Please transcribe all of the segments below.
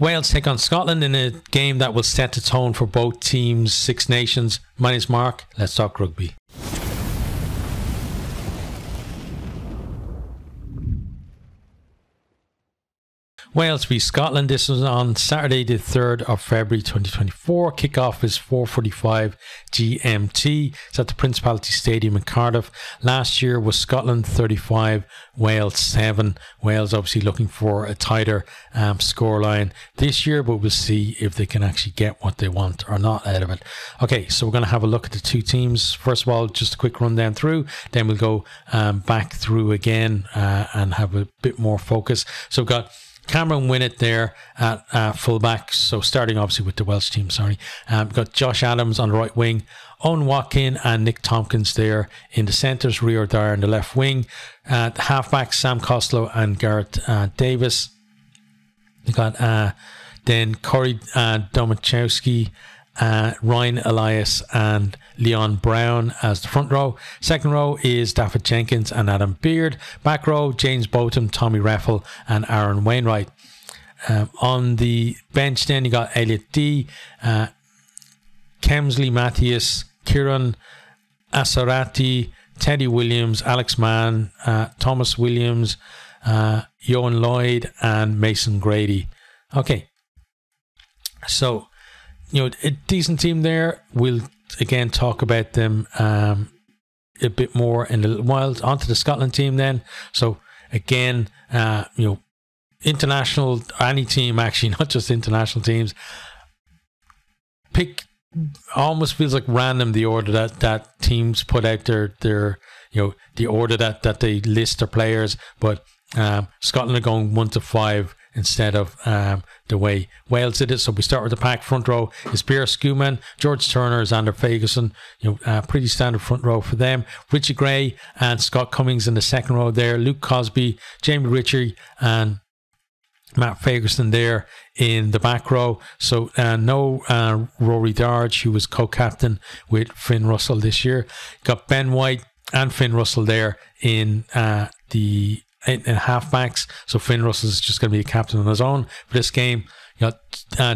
Wales take on Scotland in a game that will set the tone for both teams' Six Nations. My name's Mark. Let's talk rugby. Wales v Scotland. This was on Saturday the 3rd of February 2024. Kickoff is 4:45 GMT. It's at the Principality Stadium in Cardiff. Last year was Scotland 35, Wales 7. Wales obviously looking for a tighter scoreline this year, but we'll see if they can actually get what they want or not out of it. Okay, so we're going to have a look at the two teams. First of all, just a quick rundown through. Then we'll go back through again and have a bit more focus. So we've got Cameron Winnett there at fullback. So starting obviously with the Welsh team, sorry. We've got Josh Adams on the right wing, Owen Watkin and Nick Tompkins there in the centres, Rio Dyer in the left wing. The halfbacks, Sam Costello and Gareth Davis. We've got then Corey Domachowski, Ryan Elias and Leon Brown as the front row. Second row is David Jenkins and Adam Beard. Back row, James Botham, Tommy Reffel and Aaron Wainwright. On the bench then you got Elliot D, Kemsley Mathias, Kieran Asarati, Teddy Williams, Alex Mann, Thomas Williams, Johan Lloyd and Mason Grady. Okay, so you know, a decent team there. We'll again talk about them a bit more in a little while. On to the Scotland team then. So again, you know, international, any team actually, not just international teams, pick almost feels like random the order that teams put out their you know, the order that they list their players, but Scotland are going 1 to 5 instead of the way Wales did it. So we start with the pack. Front row is Pierre Schumann, George Turner, Xander Ferguson. You know, pretty standard front row for them. Richie Gray and Scott Cummings in the second row there. Luke Cosby, Jamie Ritchie and Matt Ferguson there in the back row. So no Rory Darge, who was co-captain with Finn Russell this year. Got Ben White and Finn Russell there in the halfbacks. So Finn Russell is just going to be a captain on his own for this game. You got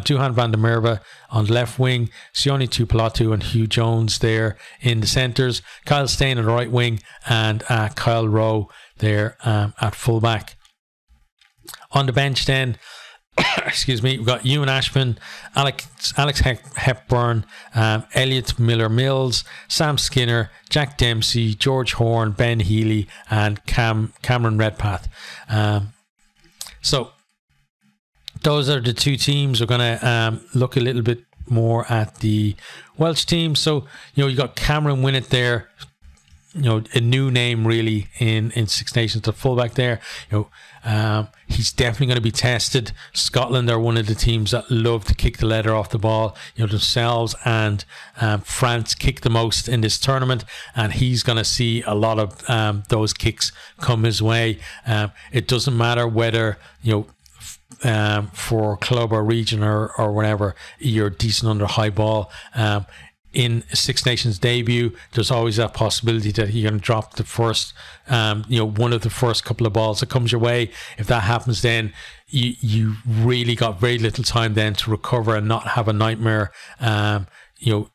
Duhan van der Merwe on the left wing, Sione Tuipulotu and Hugh Jones there in the centres, Kyle Steyn on the right wing and Kyle Rowe there at fullback. On the bench then, excuse me, we've got Ewan Ashman, Alex Hepburn, Elliot Miller-Mills, Sam Skinner, Jack Dempsey, George Horn, Ben Healy and Cameron Redpath. So those are the two teams. We're going to look a little bit more at the Welsh team. So, you know, you got Cameron Winnett there, you know, a new name really in Six Nations, the fullback there. You know, he's definitely going to be tested. Scotland are one of the teams that love to kick the leather off the ball. You know, themselves and France kick the most in this tournament, and he's going to see a lot of those kicks come his way. It doesn't matter whether, you know, for club or region or whatever, you're decent under high ball. In Six Nations debut, there's always that possibility that you're going to drop the first, you know, one of the first couple of balls that comes your way. If that happens, then you really got very little time then to recover and not have a nightmare, you know,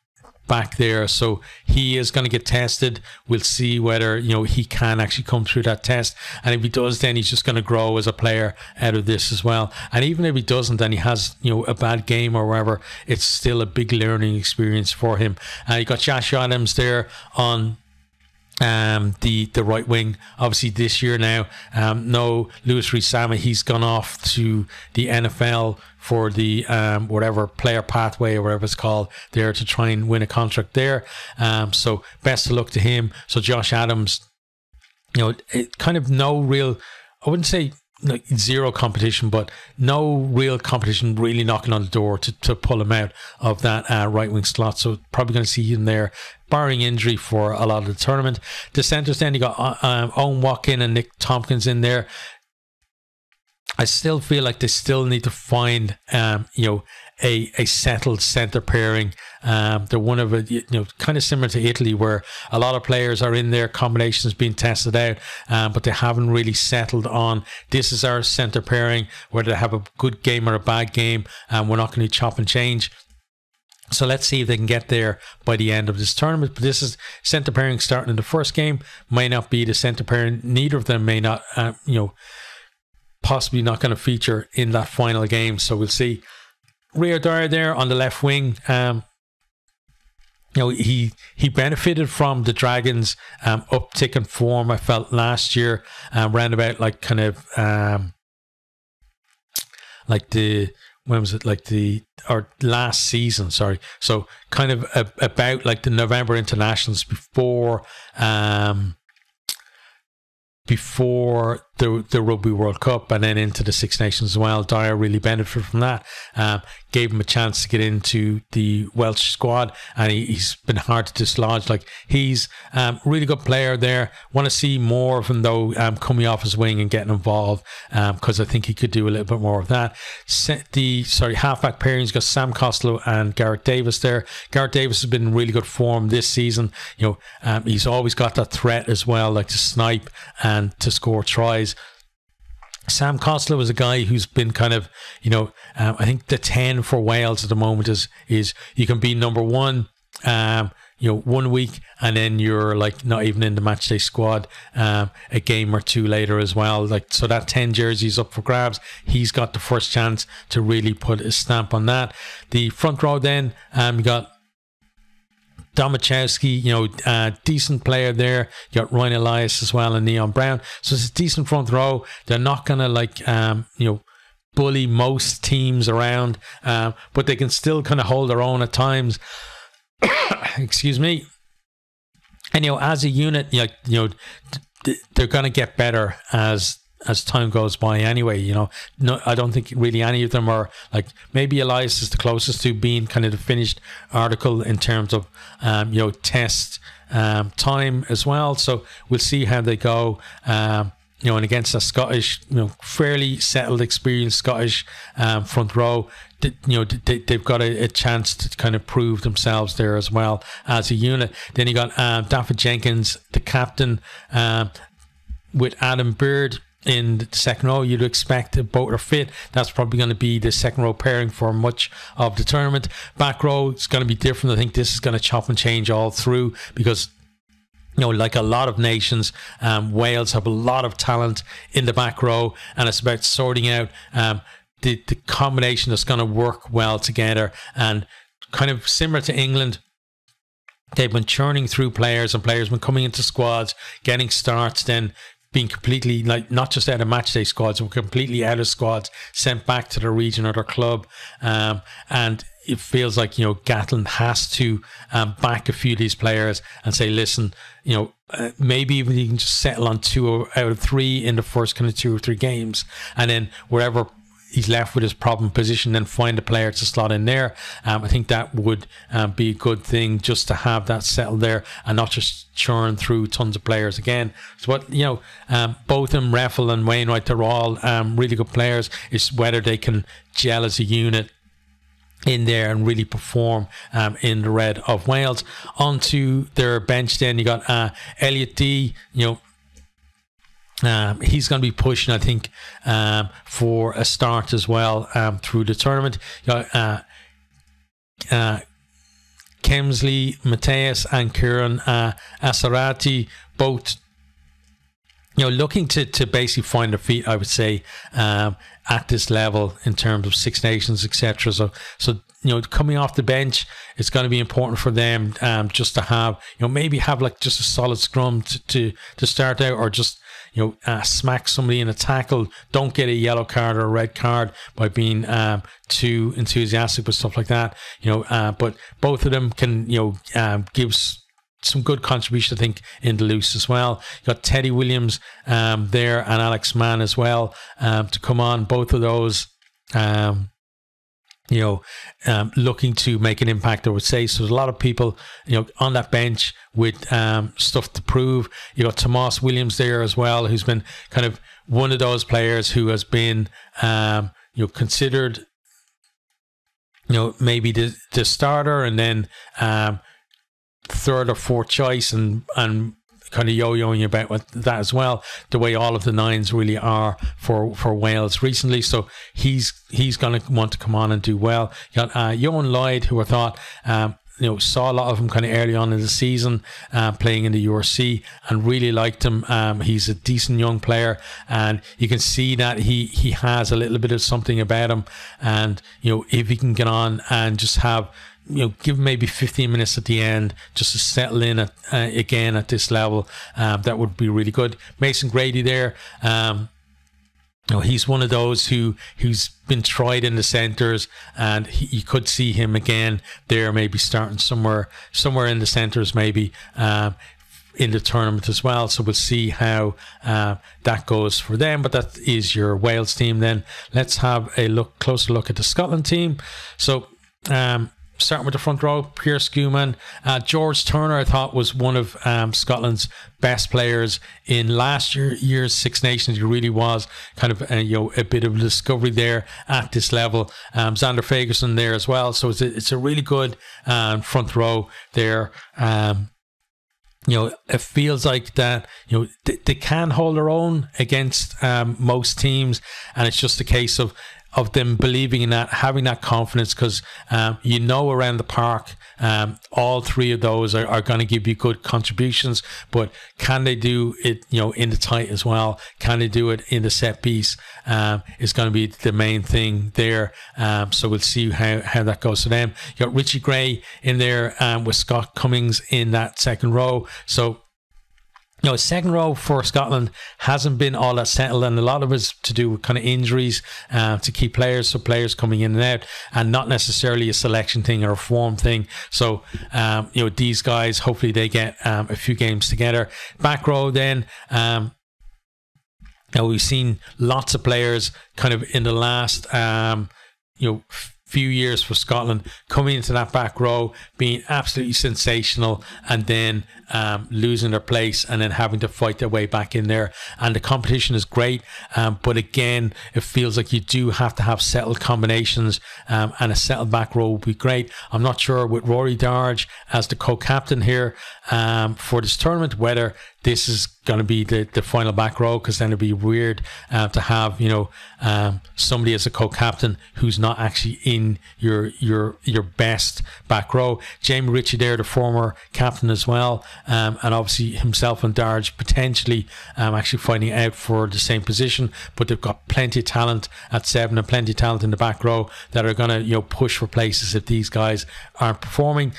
back there. So he is going to get tested. We'll see whether, you know, he can actually come through that test, and if he does, then he's just going to grow as a player out of this as well. And even if he doesn't and he has, you know, a bad game or whatever, it's still a big learning experience for him. You got Josh Adams there on the right wing. Obviously this year now, no Louis Rees-Sama. He's gone off to the NFL for the whatever player pathway or whatever it's called there to try and win a contract there. So best of luck to him. So Josh Adams, you know, it kind of no real, I wouldn't say like zero competition, but no real competition really knocking on the door to pull him out of that right wing slot. So probably going to see him there, barring injury, for a lot of the tournament. The centres then, you got Owen Watkin and Nick Tompkins in there. I still feel like they still need to find, a settled centre pairing. They're one of a, kind of similar to Italy, where a lot of players are in there, combinations being tested out, but they haven't really settled on, this is our centre pairing, whether they have a good game or a bad game, we're not going to chop and change. So let's see if they can get there by the end of this tournament. But this is centre pairing starting in the first game. May not be the centre pairing. Neither of them may not, possibly not going to feature in that final game. So we'll see. Rio Dyer there on the left wing. He benefited from the Dragons' uptick in form, I felt, last year, round about like kind of or last season, sorry. So kind of about like the November internationals before the Rugby World Cup, and then into the Six Nations as well. Dyer really benefited from that. Gave him a chance to get into the Welsh squad, and he's been hard to dislodge. Like, he's a really good player there. Want to see more of him though, coming off his wing and getting involved, because I think he could do a little bit more of that. Halfback pairings got Sam Costello and Gareth Davis there. Gareth Davis has been in really good form this season. He's always got that threat as well, like to snipe and to score tries. Sam Costello is a guy who's been kind of, I think the 10 for Wales at the moment is you can be number one, 1 week, and then you're like not even in the matchday squad a game or two later as well. Like, so that 10 jersey is up for grabs. He's got the first chance to really put his stamp on that. The front row then, you got Domachowski, decent player there. You got Ryan Elias as well and Neon Brown. So it's a decent front row. They're not going to bully most teams around, but they can still kind of hold their own at times. Excuse me. And, as a unit, they're going to get better as time goes by anyway. No, I don't think really any of them are, like, maybe Elias is the closest to being kind of the finished article in terms of test time as well. So we'll see how they go, and against a Scottish, fairly settled, experienced Scottish front row. They've got a chance to kind of prove themselves there as well as a unit. Then you got Daffy Jenkins, the captain, with Adam Beard in the second row. You'd expect if both are fit, that's probably going to be the second row pairing for much of the tournament. Back row is going to be different. I think this is going to chop and change all through, because like a lot of nations, Wales have a lot of talent in the back row, and it's about sorting out the combination that's going to work well together. And kind of similar to England, they've been churning through players, and players been coming into squads, getting starts, then being completely, like, not just out of matchday squads, but completely out of squads, sent back to their region or their club. And it feels like, Gatland has to back a few of these players and say, listen, maybe even you can just settle on 2 out of 3 in the first kind of 2 or 3 games, and then wherever he's left with his problem position, then find a player to slot in there. I think that would be a good thing, just to have that settled there and not just churn through tons of players again. So what, both him, Reffel and Wainwright, they're all really good players. It's whether they can gel as a unit in there and really perform in the red of Wales. Onto their bench then, you got Elliot D, he's going to be pushing, I think, for a start as well through the tournament. You got Kemsley, Mateus and Kieran Asarati, both looking to basically find their feet, I would say, at this level in terms of Six Nations, etc. So coming off the bench, it's going to be important for them just to have, maybe have like just a solid scrum to start out, or just smack somebody in a tackle. Don't get a yellow card or a red card by being too enthusiastic with stuff like that. But both of them can give some good contribution, I think, in the loose as well. You got Teddy Williams there and Alex Mann as well to come on. Both of those looking to make an impact, I would say. So there's a lot of people, on that bench with stuff to prove. You got Tomas Williams there as well, who's been kind of one of those players who has been, considered, maybe the starter and then third or fourth choice, and kind of yo-yoing about with that as well, the way all of the nines really are for Wales recently. So he's going to want to come on and do well. You got Johan Lloyd, who I thought saw a lot of him kind of early on in the season, playing in the URC, and really liked him. He's a decent young player, and you can see that he has a little bit of something about him. And if he can get on and just have, give him maybe 15 minutes at the end just to settle in again at this level, that would be really good. Mason Grady there, he's one of those who's been tried in the centres, and you could see him again there, maybe starting somewhere in the centres, maybe in the tournament as well. So we'll see how that goes for them. But that is your Wales team. Then let's have a closer look at the Scotland team. So starting with the front row, Pierce Schumann. George Turner, I thought, was one of Scotland's best players in last year's Six Nations. He really was kind of a bit of a discovery there at this level. Xander Fagerson there as well. So it's a really good front row there. It feels like that, they can hold their own against most teams, and it's just a case of them believing in that, having that confidence, because around the park, all three of those are going to give you good contributions. But can they do it in the tight as well? Can they do it in the set piece? Is going to be the main thing there. So we'll see how that goes for them. You got Richie Gray in there with Scott Cummings in that second row. So second row for Scotland hasn't been all that settled, and a lot of it's to do with kind of injuries to key players, so players coming in and out, and not necessarily a selection thing or a form thing. So these guys, hopefully they get a few games together. Back row then, we've seen lots of players kind of in the last few years for Scotland coming into that back row, being absolutely sensational, and then losing their place and then having to fight their way back in there. And the competition is great, but again, it feels like you do have to have settled combinations, and a settled back row would be great. I'm not sure with Rory Darge as the co-captain here for this tournament whether this is going to be the final back row, because then it'd be weird to have somebody as a co-captain who's not actually in your best back row. Jamie Ritchie there, the former captain as well, and obviously himself and Darge potentially actually fighting out for the same position, but they've got plenty of talent at 7 and plenty of talent in the back row that are going to push for places if these guys aren't performing.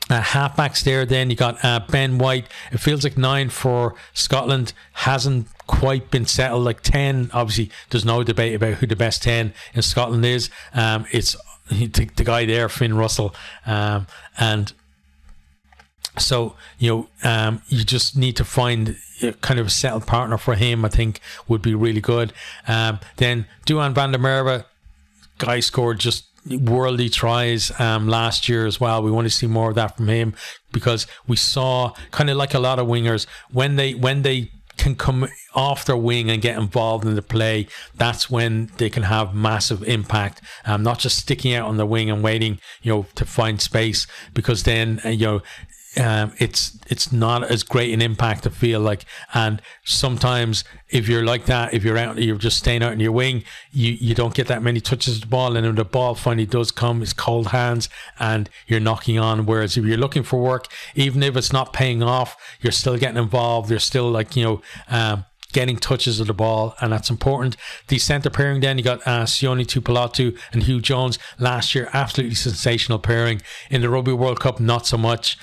Halfbacks there, then you got Ben White. It feels like 9 for Scotland hasn't quite been settled. Like 10, obviously there's no debate about who the best 10 in Scotland is. It's the guy there, Finn Russell, and so you just need to find kind of a settled partner for him. I think would be really good. Then Duhan van der Merwe, guy scored just worldly tries last year as well. We want to see more of that from him, because we saw, kind of like a lot of wingers, when they can come off their wing and get involved in the play, that's when they can have massive impact, not just sticking out on the wing and waiting to find space, because then it's not as great an impact, I feel like. And sometimes if you're like that, if you're just staying out in your wing, you don't get that many touches of the ball, and when the ball finally does come, it's cold hands and you're knocking on. Whereas if you're looking for work, even if it's not paying off, you're still getting involved, you're still like getting touches of the ball, and that's important. The centre pairing then, you got Sione Tuipulotu and Hugh Jones. Last year, absolutely sensational pairing. In the Rugby World Cup, not so much.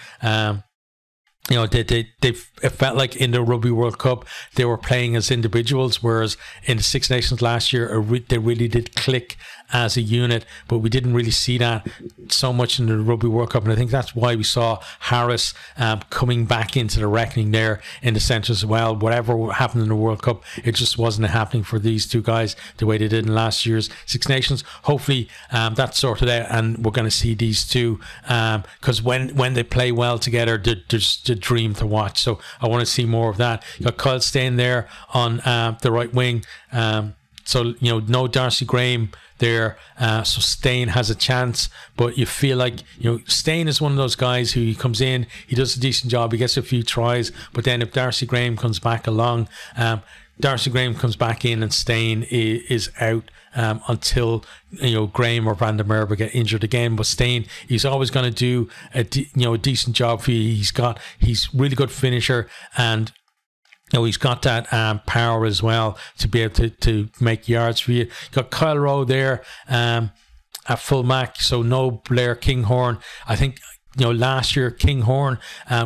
It felt like in the Rugby World Cup they were playing as individuals, whereas in the Six Nations last year they really did click as a unit, but we didn't really see that so much in the Rugby World Cup, and I think that's why we saw Harris coming back into the reckoning there in the centre as well. Whatever happened in the World Cup, it just wasn't happening for these two guys the way they did in last year's Six Nations. Hopefully that's sorted out, and we're going to see these two, because when they play well together, they're just a dream to watch. So I want to see more of that. You got Kyle Steyn there on the right wing. So, you know, no Darcy Graham there. So Steyn has a chance, but you feel like, you know, Steyn is one of those guys who he comes in, he does a decent job, he gets a few tries, but then if Darcy Graham comes back along, Darcy Graham comes back in and Steyn is out until, you know, Graham or Van der Merwe get injured again. But Steyn, he's always going to do a decent job for you. He's really good finisher, and you know, he's got that power as well to be able to make yards for you. You got Kyle Rowe there at full back, so no Blair Kinghorn. I think, you know, last year Kinghorn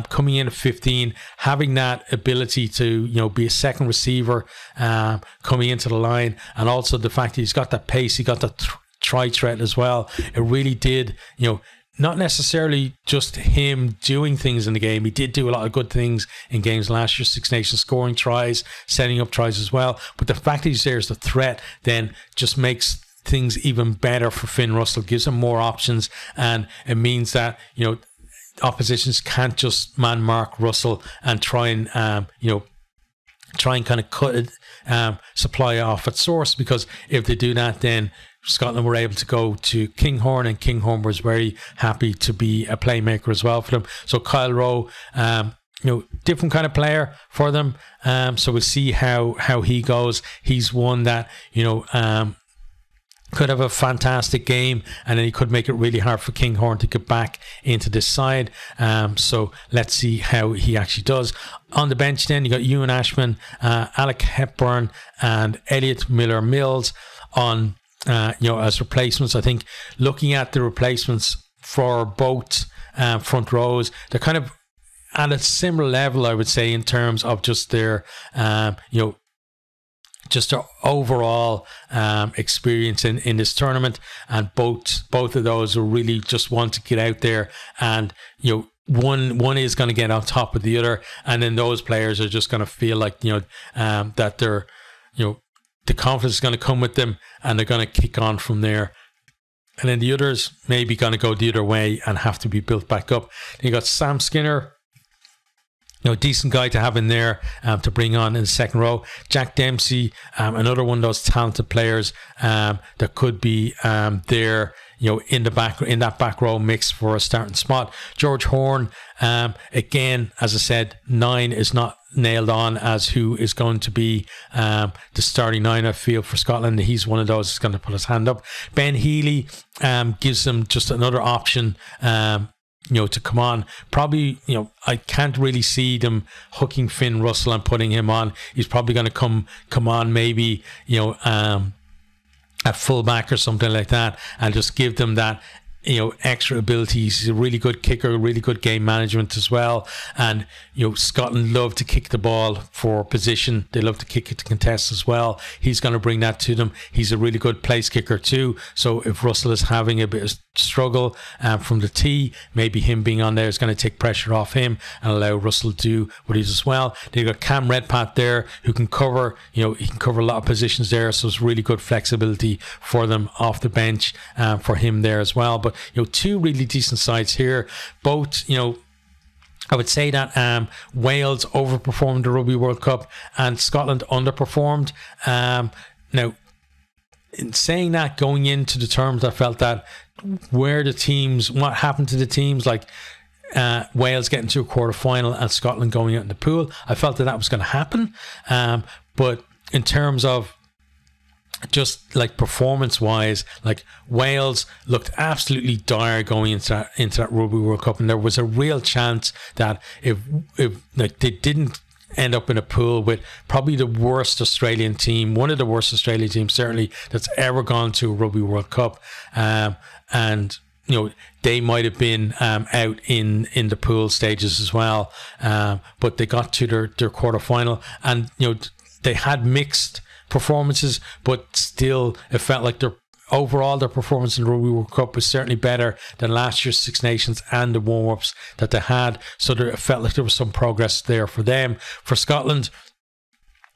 coming in at 15, having that ability to, you know, be a second receiver coming into the line, and also the fact that he's got that pace, he got that try threat as well. It really did, you know, not necessarily just him doing things in the game. He did do a lot of good things in games last year, Six Nations, scoring tries, setting up tries as well. But the fact that he's there as the threat then just makes things even better for Finn Russell, gives him more options, and it means that, you know, oppositions can't just man mark Russell and try and kind of cut it, supply off at source, because if they do that, then Scotland were able to go to Kinghorn, and Kinghorn was very happy to be a playmaker as well for them. So Kyle Rowe, you know, different kind of player for them. So we'll see how he goes. He's one that, you know, could have a fantastic game, and then he could make it really hard for Kinghorn to get back into this side. So let's see how he actually does. On the bench then, you got Ewan Ashman, Alec Hepburn and Elliot Miller-Mills on, you know, as replacements. I think looking at the replacements for both front rows, they're kind of at a similar level, I would say, in terms of just their, you know, just their overall experience in this tournament. And both of those will really just want to get out there, and, you know, one is going to get on top of the other, and then those players are just going to feel like, you know, that they're, you know, the confidence is going to come with them, and they're going to kick on from there. And then the others maybe going to go the other way and have to be built back up. Then you got Sam Skinner, you know, decent guy to have in there to bring on in the second row. Jack Dempsey, another one of those talented players that could be there, you know, in that back row mix for a starting spot. George Horn, again, as I said, 9 is not nailed on as who is going to be the starting 9, I feel, for Scotland. He's one of those that's going to put his hand up. Ben Healy gives them just another option, you know, to come on. Probably, you know, I can't really see them hooking Finn Russell and putting him on. He's probably going to come on maybe, you know, at fullback or something like that, and just give them that, you know, extra abilities. He's a really good kicker, really good game management as well. And, you know, Scotland love to kick the ball for position. They love to kick it to contest as well. He's going to bring that to them. He's a really good place kicker too. So if Russell is having a bit of struggle from the tee, maybe him being on there is going to take pressure off him and allow Russell to do what he does as well. Then you've got Cam Redpath there, who can cover, you know, he can cover a lot of positions there. So it's really good flexibility for them off the bench for him there as well. But, you know, two really decent sides here. Both, you know, I would say that Wales overperformed the Rugby World Cup and Scotland underperformed. Now, in saying that, going into the terms, I felt that where the teams, what happened to the teams like Wales getting to a quarter final and Scotland going out in the pool, I felt that was going to happen. But in terms of just like performance wise, like Wales looked absolutely dire going into that Rugby World Cup, and there was a real chance that if like they didn't end up in a pool with probably the worst Australian team, one of the worst Australian teams certainly that's ever gone to a Rugby World Cup, and you know, they might have been out in the pool stages as well, but they got to their quarter final, and you know, they had mixed performances, but still it felt like their overall, their performance in the Rugby World Cup was certainly better than last year's Six Nations and the warm-ups that they had. So it felt like there was some progress there for them. For Scotland,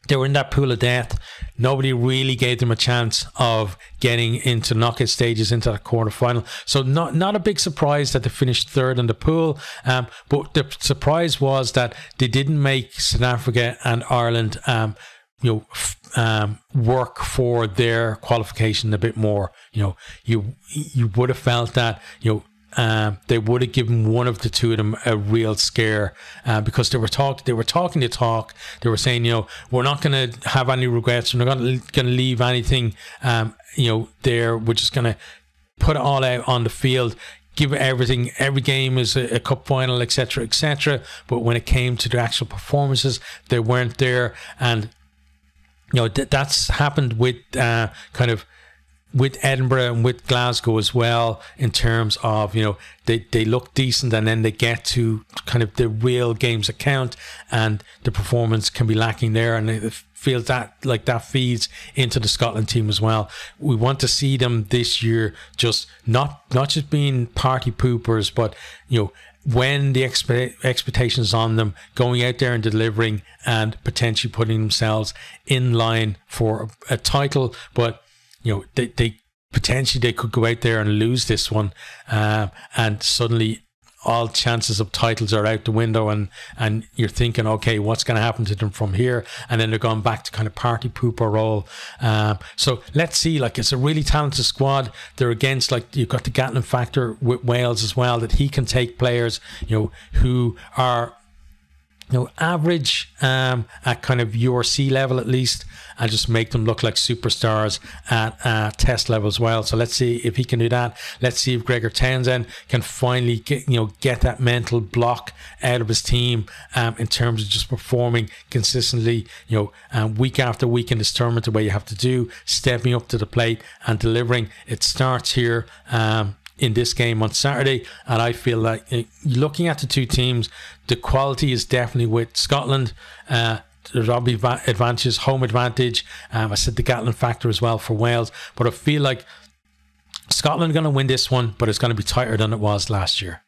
they were in that pool of death. Nobody really gave them a chance of getting into knockout stages, into that quarter final. So not a big surprise that they finished third in the pool. But the surprise was that they didn't make South Africa and Ireland work for their qualification a bit more. You would have felt that they would have given one of the two of them a real scare, because they were talking the talk. They were saying, we're not going to have any regrets. We're not going to leave anything, there. We're just going to put it all out on the field. Give it everything. Every game is a cup final, etc., etc. But when it came to the actual performances, they weren't there. And that's happened with with Edinburgh and with Glasgow as well, in terms of, they look decent and then they get to kind of the real games that count and the performance can be lacking there, and it feels that feeds into the Scotland team as well. We want to see them this year just not just being party poopers, but when the expectations on them, going out there and delivering and potentially putting themselves in line for a title. But they potentially could go out there and lose this one, and suddenly all chances of titles are out the window, and you're thinking, okay, what's going to happen to them from here? And then they're going back to kind of party pooper role. So let's see. It's a really talented squad. They're against, you've got the Gatlin factor with Wales as well, that he can take players who are average at kind of your C level at least, and just make them look like superstars at test level as well. So let's see if he can do that. Let's see if Gregor Townsend can finally get that mental block out of his team, in terms of just performing consistently, week after week in this tournament, the way you have to do, stepping up to the plate and delivering. It starts here in this game on Saturday, and I feel like, looking at the two teams, the quality is definitely with Scotland. There's obviously advantages, home advantage. I said the Gatlin factor as well for Wales, but I feel like Scotland are going to win this one, but it's going to be tighter than it was last year.